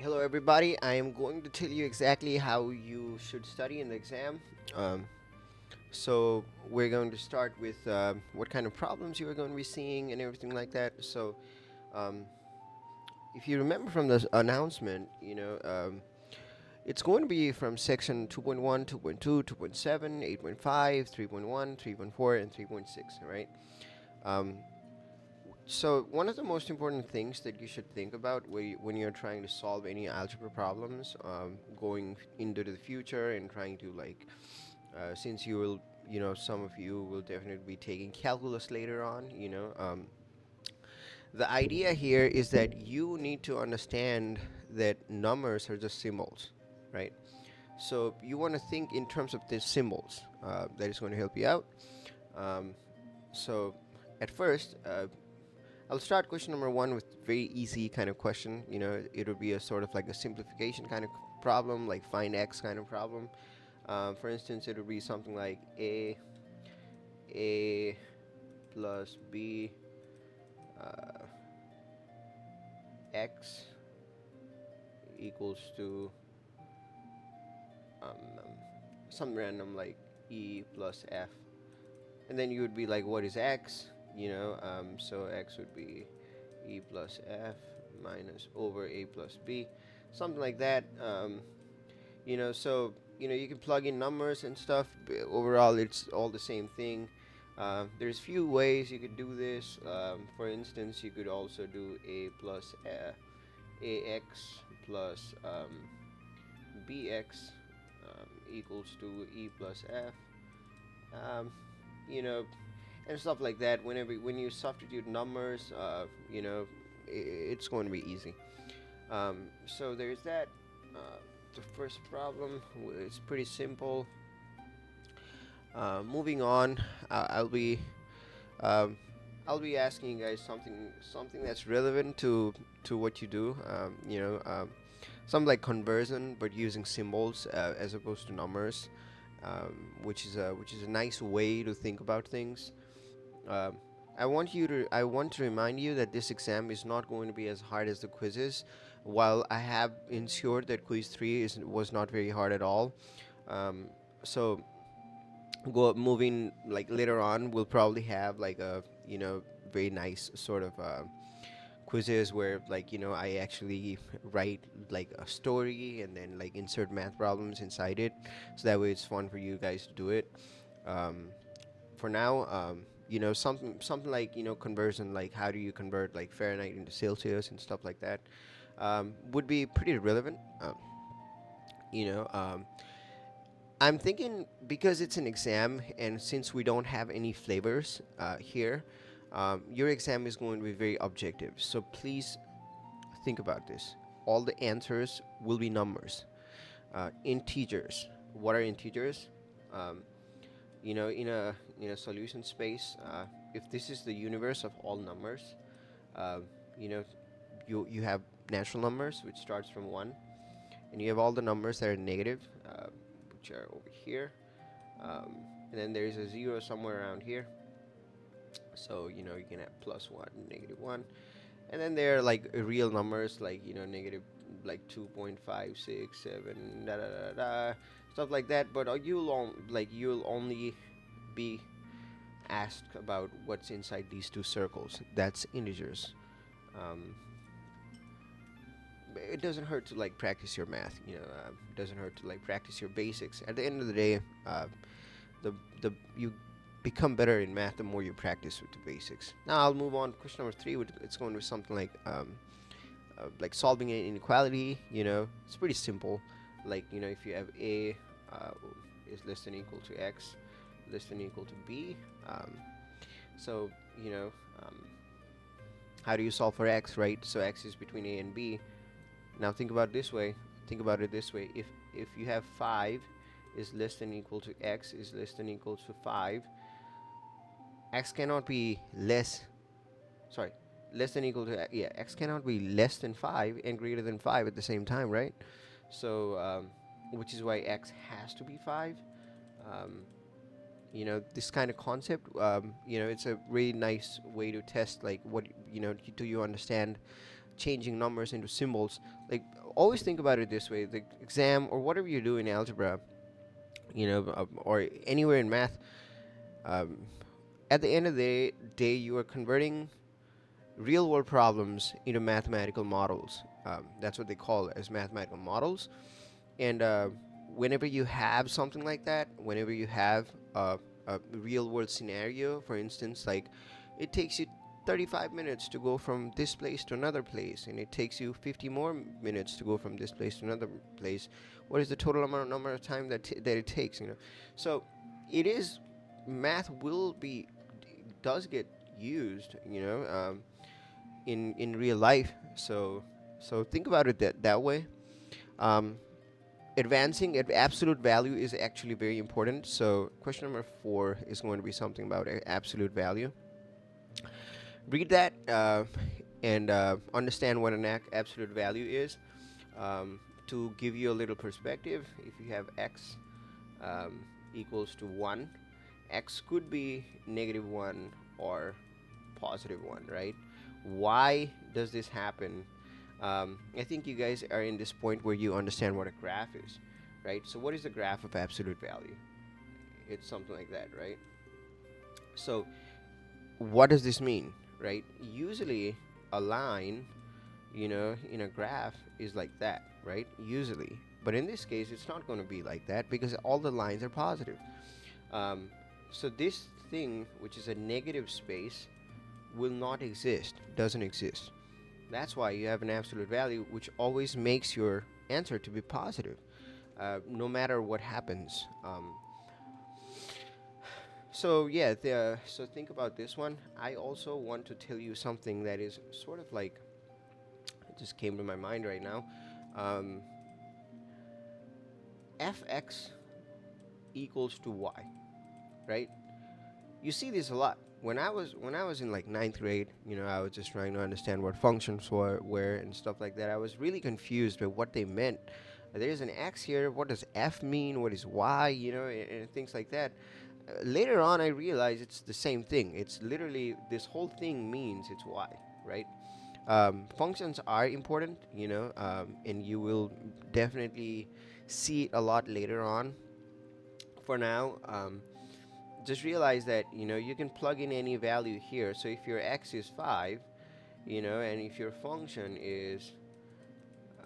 Hello, everybody. I am going to tell you exactly how you should study in the exam. Um, so, we're going to start with what kind of problems you are going to be seeing and everything like that. So, um, if you remember from the announcement, it's going to be from section 2.1, 2.2, 2.7, 8.5, 3.1, 3.4, and 3.6, right? Um, So one of the most important things that you should think about when you're trying to solve any algebra problems, going into the future and trying to since you will, some of you will definitely be taking calculus later on. The idea here is that you need to understand that numbers are just symbols, right? So you want to think in terms of these symbols. That is going to help you out. Um, so at first, I'll start question number one with very easy kind of question. It'll be a sort of like a simplification kind of problem, like find x kind of problem. For instance, it would be something like a plus b uh, x equals to um, some random like e plus f, and then you would be like, what is x? So x would be e plus f minus over a plus b, something like that. So you can plug in numbers and stuff. Overall, it's all the same thing. There's few ways you could do this. For instance, you could also do a plus ax plus bx equals to e plus f. Um, you know, and stuff like that. When you substitute numbers, it's going to be easy. So there's that. The first problem is pretty simple. Moving on, I'll be um, I'll be asking you guys something that's relevant to what you do. Something like conversion, but using symbols as opposed to numbers, which is a nice way to think about things. Um, I want to remind you that this exam is not going to be as hard as the quizzes. While I have ensured that quiz 3 was not very hard at all. So go moving like later on, we'll probably have like a very nice sort of quizzes where I actually write like a story and then like insert math problems inside it, so that way it's fun for you guys to do it. Um, for now, something like conversion, like how do you convert like Fahrenheit into Celsius and stuff like that, would be pretty relevant. You know, I'm thinking because it's an exam, and since we don't have any flavors here, your exam is going to be very objective. So please think about this. All the answers will be numbers, integers. What are integers? Um, in a solution space, if this is the universe of all numbers, uh, you know you have natural numbers, which starts from 1, and you have all the numbers that are negative, which are over here, um, and then there's a 0 somewhere around here. So you can have +1, -1, and then there are like real numbers, like negative, like 2.567, da da da da, stuff like that. But you'll only be asked about what's inside these two circles. That's integers. Um, it doesn't hurt to like practice your math. It doesn't hurt to like practice your basics. At the end of the day, the you become better in math the more you practice with the basics. Now I'll move on to question number 3. It's going to be something like solving an inequality. It's pretty simple. Like if you have a uh, is less than equal to x, less than equal to b. So you know um, how do you solve for x, right? So x is between a and b. Now think about it this way. If you have 5 is less than equal to x is less than equal to 5, x cannot be less. Sorry, less than equal to, yeah, x cannot be less than 5 and greater than 5 at the same time, right? So which is why x has to be 5. Um, this kind of concept, it's a really nice way to test like what do you understand changing numbers into symbols. Like, always think about it this way: the exam or whatever you do in algebra, or anywhere in math, um, at the end of the day, you are converting real world problems into mathematical models. That's what they call it, as mathematical models. And whenever you have something like that, whenever you have a real world scenario, for instance, like, it takes you 35 minutes to go from this place to another place, and it takes you 50 more minutes to go from this place to another place. What is the total number of time that it takes? So it is, math will be, does get used, in real life. So think about it that way. Um, Advancing at absolute value is actually very important. So question number 4 is going to be something about absolute value. Read that and understand what an absolute value is. To give you a little perspective, if you have x equals to 1, x could be -1 or +1, right? Why does this happen? I think you guys are in this point where you understand what a graph is, right? So what is the graph of absolute value? It's something like that, right? So what does this mean, right? Usually a line, in a graph is like that, right? Usually. But in this case, it's not going to be like that because all the lines are positive. Um, so this thing, which is a negative space, will not exist, doesn't exist. That's why you have an absolute value, which always makes your answer to be positive, no matter what happens. So yeah, so think about this one. I also want to tell you something that is sort of like, it just came to my mind right now. Um, fx equals to y, right? You see this a lot. When I was in like ninth grade, I was just trying to understand what functions were and stuff like that. I was really confused by what they meant. There's an x here. What does f mean? What is y? And things like that. Later on, I realized it's the same thing. It's literally, this whole thing means it's y, right? Functions are important, and you will definitely see it a lot later on. For now, just realize that you can plug in any value here. So if your x is 5, and if your function is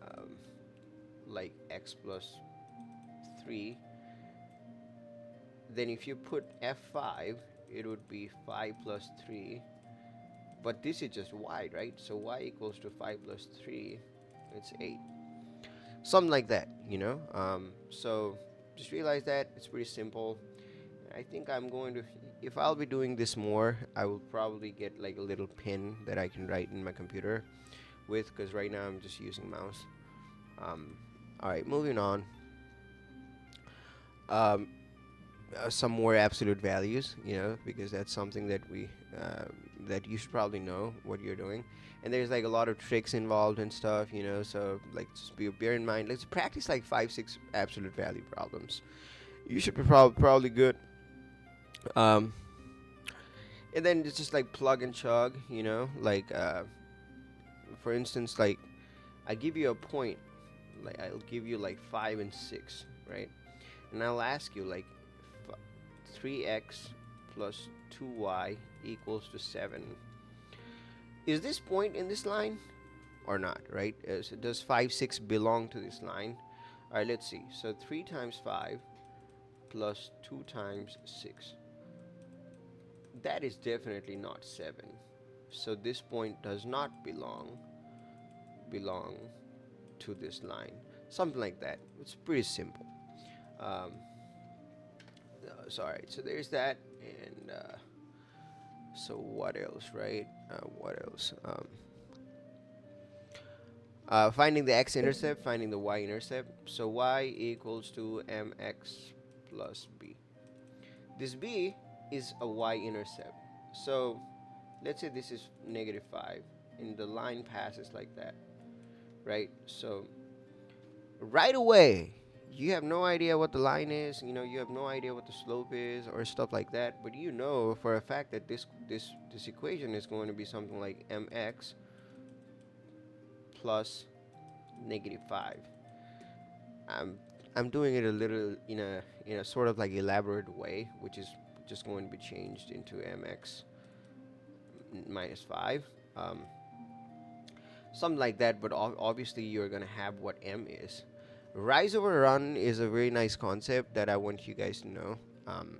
um, like x plus 3, then if you put f5, it would be 5 plus 3. But this is just y, right? So y equals to 5 plus 3, it's 8. Something like that. So just realize that it's pretty simple. I think I'm going to, if I'll be doing this more, I will probably get like a little pen that I can write in my computer with, because right now I'm just using mouse. All right, moving on. Um, some more absolute values, because that's something that that you should probably know what you're doing. And there's like a lot of tricks involved and stuff, so like just bear in mind, let's practice like 5-6 absolute value problems. You should be probably good. Um, and then it's just like plug and chug, like for instance, like I give you a point, like I'll give you like 5 and 6, right? And I'll ask you like 3x plus 2y equals to 7. Is this point in this line or not, right? So does 5, 6 belong to this line? All right, let's see. So 3 times 5 plus 2 times 6. That is definitely not 7. So this point does not belong to this line. Something like that. It's pretty simple. Sorry. So there's that. And so what else, right? What else? Finding the x-intercept, finding the y-intercept. So y equals to mx plus b. This b is a y-intercept. So let's say this is -5, and the line passes like that, right? So right away, you have no idea what the line is. You have no idea what the slope is or stuff like that. But you know for a fact that this equation is going to be something like mx plus -5. I'm I'm doing it a little in a sort of like elaborate way, which is just going to be changed into mx -5, um, something like that. But obviously, you're gonna have what m is. Rise over run is a very nice concept that I want you guys to know. Um,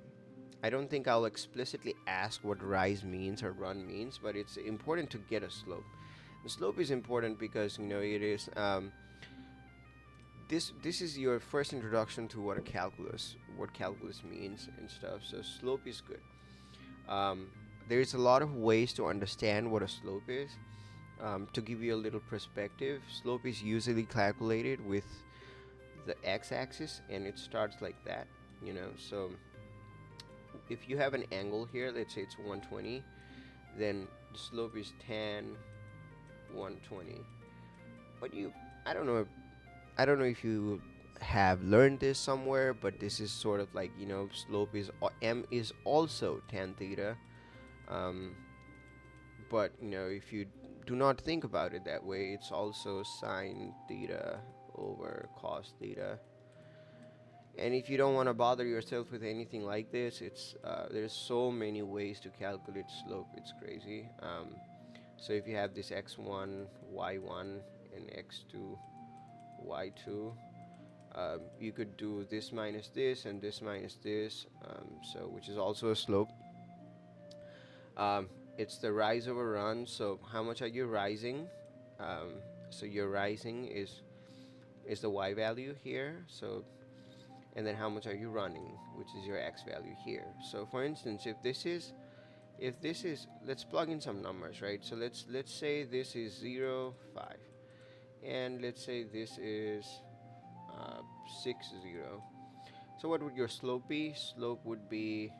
I don't think I'll explicitly ask what rise means or run means, but it's important to get a slope. The slope is important because it is this is your first introduction to what calculus means and stuff. So slope is good. Um, there's a lot of ways to understand what a slope is. To give you a little perspective, slope is usually calculated with the x-axis, and it starts like that. So if you have an angle here, let's say it's 120, then the slope is tan 120. But I don't know, if you have learned this somewhere, but this is sort of like, slope is m is also tan theta. Um, but if you do not think about it that way, it's also sine theta over cos theta. And if you don't want to bother yourself with anything like this, there's so many ways to calculate slope. It's crazy. So if you have this x1, y1, and x2, y2, you could do this minus this and this minus this, so which is also a slope. It's the rise over run. So how much are you rising? So your rising is the y value here. So, and then how much are you running, which is your x value here. So for instance, if this is, let's plug in some numbers, right? So let's say this is 0, 5, and let's say this is 6, 0. So what would your slope be? Slope would be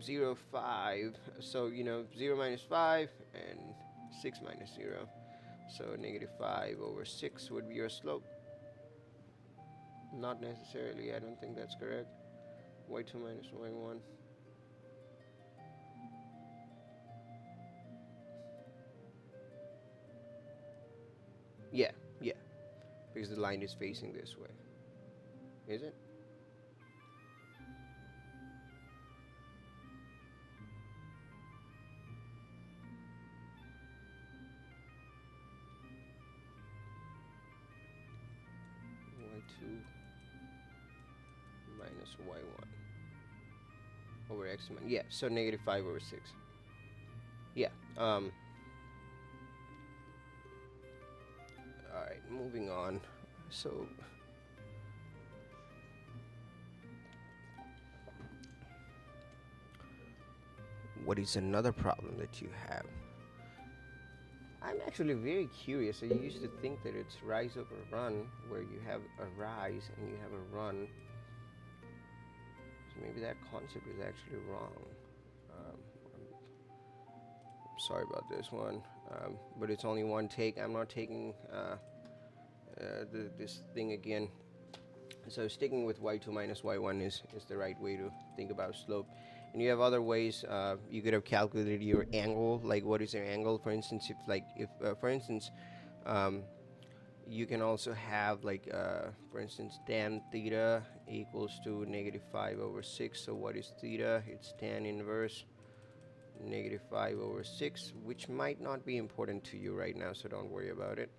0, 5. So 0 minus 5 and 6 minus 0. So -5 over 6 would be your slope. Not necessarily. I don't think that's correct. y2 minus y1. Yeah, yeah, because the line is facing this way. Is it? y2 minus y1 over x minus, yeah, so -5 over 6. Yeah. All right, moving on. So what is another problem that you have? I'm actually very curious. I used to think that it's rise over run, where you have a rise and you have a run. So maybe that concept is actually wrong. I'm sorry about this one, but it's only one take. I'm not taking this thing again. So sticking with y2 minus y1 is the right way to think about slope. And you have other ways. You could have calculated your angle, like what is your angle, for instance. If for instance, you can also have like for instance, tan theta equals to -5 over 6. So what is theta? It's tan inverse -5 over 6, which might not be important to you right now, so don't worry about it.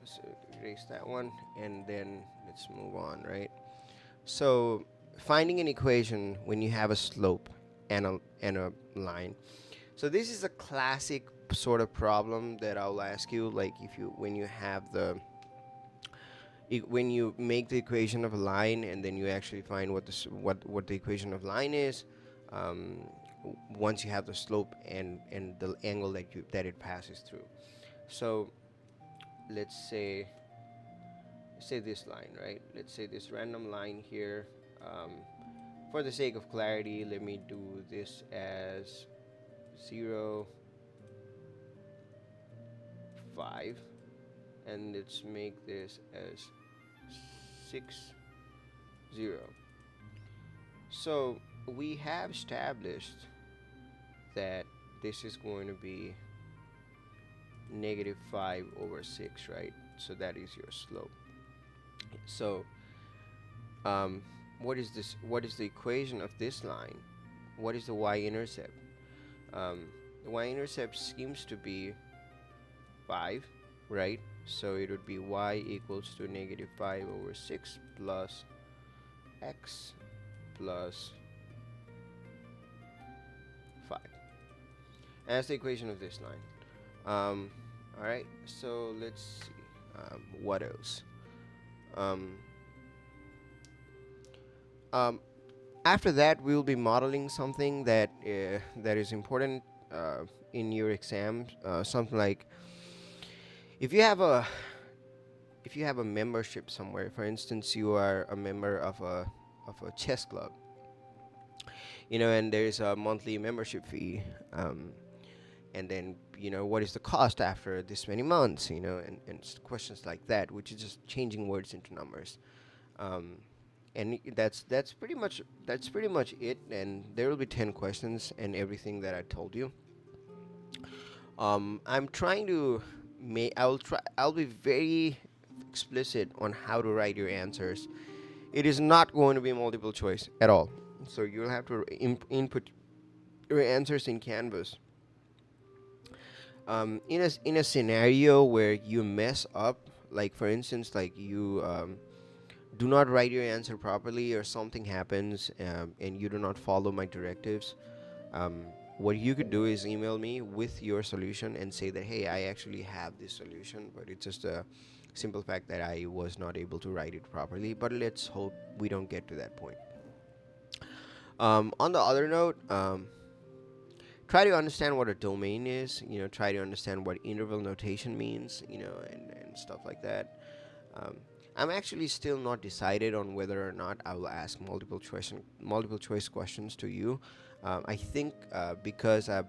So erase that one, and then let's move on, right? So finding an equation when you have a slope and a line. So this is a classic sort of problem that I'll ask you, like when you have when you make the equation of a line and then you actually find what the equation of line is. Once you have the slope and the angle that it passes through. So let's say this line, right? Let's say this random line here. For the sake of clarity, let me do this as 0, 5, and let's make this as 6, 0. So we have established that this is going to be negative 5 over 6, right? So that is your slope. So um, what is the equation of this line? What is the y-intercept? The y-intercept seems to be 5, right? So it would be y equals to negative 5 over 6 plus x plus 5. And that's the equation of this line. All right, so let's see. What else? Um, um, After that, we'll be modeling something that is important in your exam. Something like if you have a if you have a membership somewhere. For instance, you are a member of a chess club, and there's a monthly membership fee. And then what is the cost after this many months, and questions like that, which is just changing words into numbers. um, and that's pretty much it, and there will be 10 questions and everything that I told you. I'm trying to make I'll be very explicit on how to write your answers. It is not going to be multiple choice at all, so you'll have to input your answers in Canvas. In a scenario where you mess up, like for instance, like you do not write your answer properly, or something happens, and you do not follow my directives, um, what you could do is email me with your solution and say that, hey, I actually have this solution, but it's just a simple fact that I was not able to write it properly. But let's hope we don't get to that point. On the other note, try to understand what a domain is. Try to understand what interval notation means. And stuff like that. um, I'm actually still not decided on whether or not I will ask multiple choice questions to you. I think because I've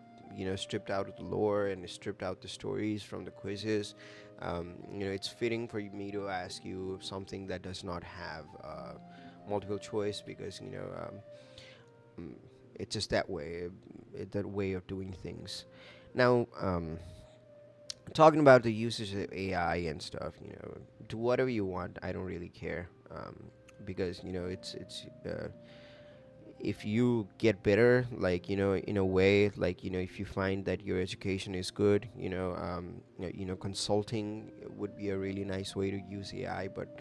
stripped out the lore and stripped out the stories from the quizzes, it's fitting for me to ask you something that does not have multiple choice, because mm, it's just that way, that way of doing things. Now, talking about the usage of AI and stuff, do whatever you want. I don't really care, because it's if you get better, like in a way, like if you find that your education is good, consulting would be a really nice way to use AI. But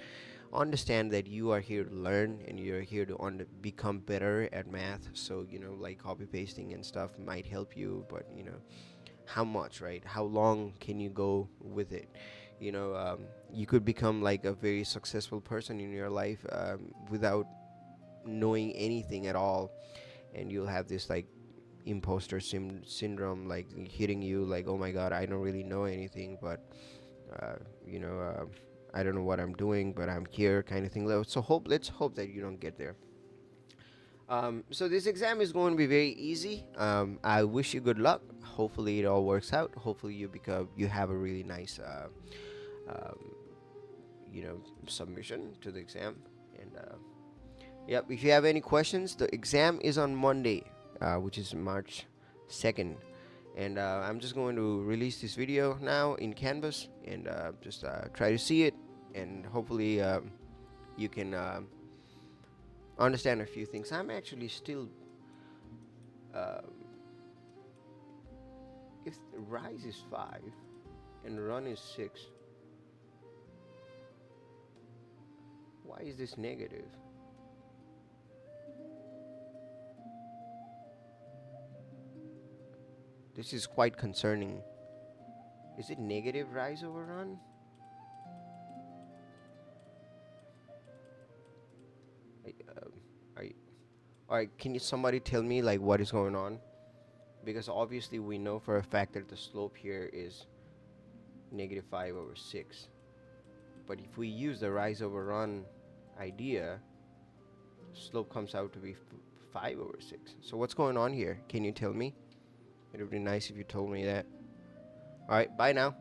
understand that you are here to learn, and you're here to become better at math. So like copy pasting and stuff might help you, but how much, right? How long can you go with it? You could become like a very successful person in your life, without knowing anything at all, and you'll have this like imposter syndrome, like hitting you, like, oh my god, I don't really know anything, but uh, you know uh, I don't know what I'm doing, but I'm here, kind of thing. So let's hope that you don't get there. So this exam is going to be very easy. I wish you good luck. Hopefully it all works out. Hopefully you have a really nice um, submission to the exam. And yep, if you have any questions, the exam is on Monday, which is March 2nd. And I'm just going to release this video now in Canvas, and just try to see it, and hopefully you can understand a few things. I'm actually still um, if rise is 5 and run is 6, why is this negative? This is quite concerning. Is it negative rise over run? I, are you, Alright, can you somebody tell me like what is going on? Because obviously we know for a fact that the slope here is negative 5 over 6. But if we use the rise over run idea, slope comes out to be 5 over 6. So what's going on here? Can you tell me? It would be nice if you told me that. Alright, bye now.